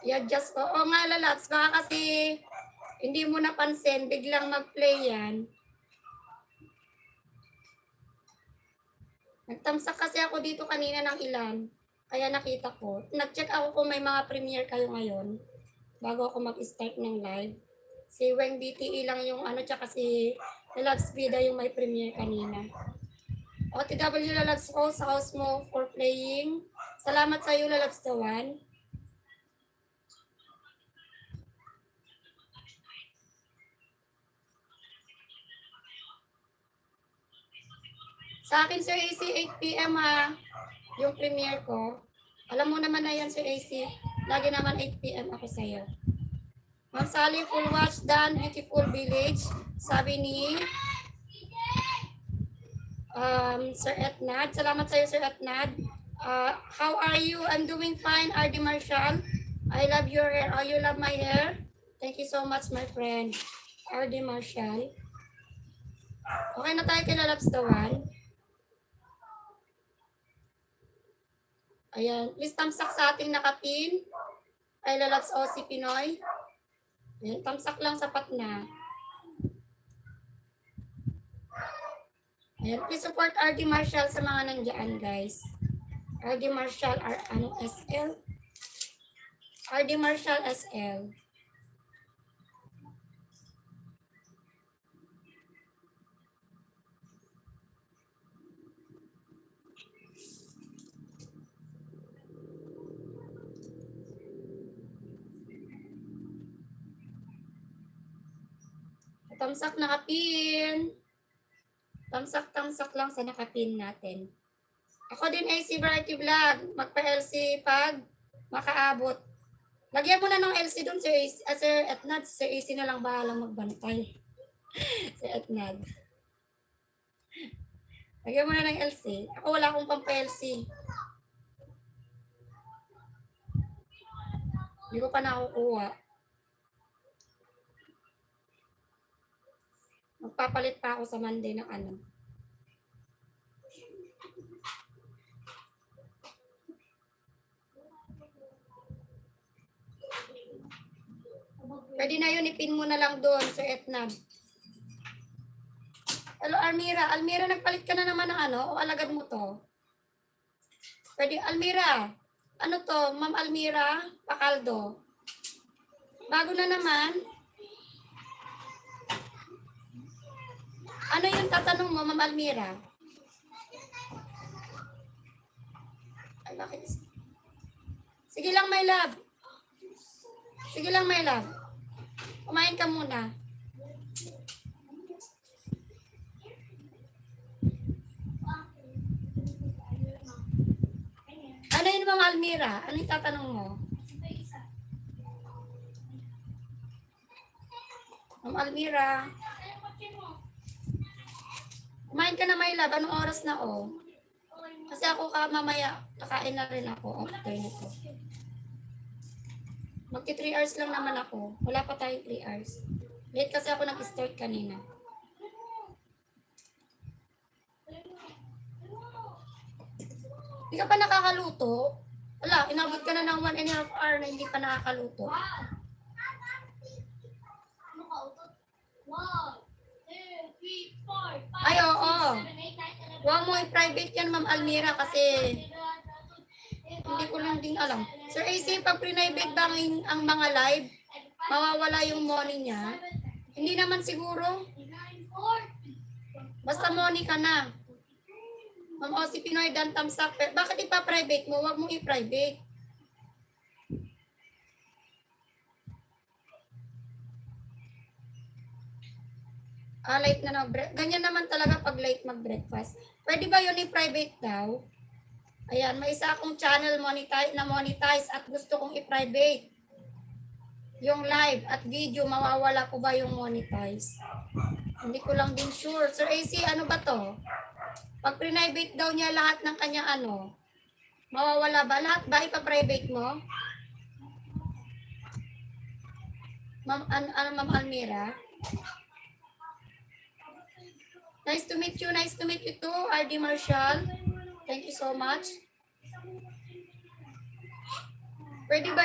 I-adjust ko. Oo nga, lalabs. Baka kasi hindi mo napansin, biglang mag-play yan. Nagtamsak kasi ako dito kanina ng ilan. Kaya nakita ko. Nag-check ako kung may mga premiere kayo ngayon. Bago ako mag-start ng live. Si Weng DTE lang yung ano, tsaka si Lalabs Vida yung may premiere kanina. OTW Lalabs ko sa house mo for playing. Salamat sa iyo, Lalabs Tawan. Sa akin, Sir AC, 8 p.m. ha. Yung premiere ko. Alam mo naman na yan, Sir AC. Lagi naman 8 p.m. ako sa'yo. Ma'am Sally, full watch done. Beautiful village. Sabi ni Sir Etnad. Salamat sa'yo, Sir Etnad. How are you? I'm doing fine, RD Marshall. I love your hair. Oh, you love my hair? Thank you so much, my friend. RD Marshall. Okay na tayo kay Lalabs Tawan. Ayan. Please tamsak sa ating nakatin. Ay Lalabs OC Pinoy. Ayan. Tamsak lang, sapat na. Ayan. Please support RD Marshall sa mga nandiyan, guys. RD Marshall, SL? RD Marshall SL. Tamsak nakapin. Tamsak lang sa nakapin natin. Ako din AC Variety Vlog. Magpa-LC pag makaabot. Lagyan mo na ng LC doon, Sir Etnad. Sir AC na lang bahalang magbantay. Sir Etnad. Lagyan mo na ng LC. Ako wala akong pampa-LC. Hindi ko pa nakukuha. Magpapalit pa ako sa Monday ng ano. Pwede na yun, ipin mo na lang doon, Sir Etnab. Hello, Almira. Almira, nagpalit ka na naman ng ano? O alagad mo to? Pwede, Almira. Ano to? Ma'am Almira, Pakaldo. Bago na naman. Ano yung tatanong mo, Ma'am Almira? Ay, bakit? Sige lang, my love. Sige lang, my love. Kumain ka muna. Ano yun, Ma'am Almira? Ano yung tatanong mo? Ma'am Almira. Kumain ka na, my love. Anong oras na, oh? Kasi ako mamaya, kakain na rin ako after nito. Magti 3 hours lang naman ako. Wala pa tayong 3 hours. Late kasi ako nag-start kanina. Hindi ka pa nakakaluto? Wala, inabot ka na ng 1.5 hour na hindi pa nakakaluto. Ay, oo. Huwag mo i-private yan, Ma'am Almira, kasi hindi ko lang din alam. Sir AC, pag private ba ang mga live, mawawala yung money niya? Hindi naman siguro. Basta money ka na. Ma'am OC Pinoy, Dan Tamsak. Bakit ipa-private mo? Huwag mong i-private. Late na na. Ganyan naman talaga pag late mag-breakfast. Pwede ba yun i-private daw? Ayan, may isa akong channel monetize at gusto kong i-private. Yung live at video, mawawala ko ba yung monetize? Hindi ko lang din sure. Sir AC, ano ba to? Pag private daw niya lahat ng kanyang ano, mawawala ba? Lahat ba ipa-private mo? Ma'am Almira? Nice to meet you. Nice to meet you too, RD Marshall. Thank you so much. Pwede ba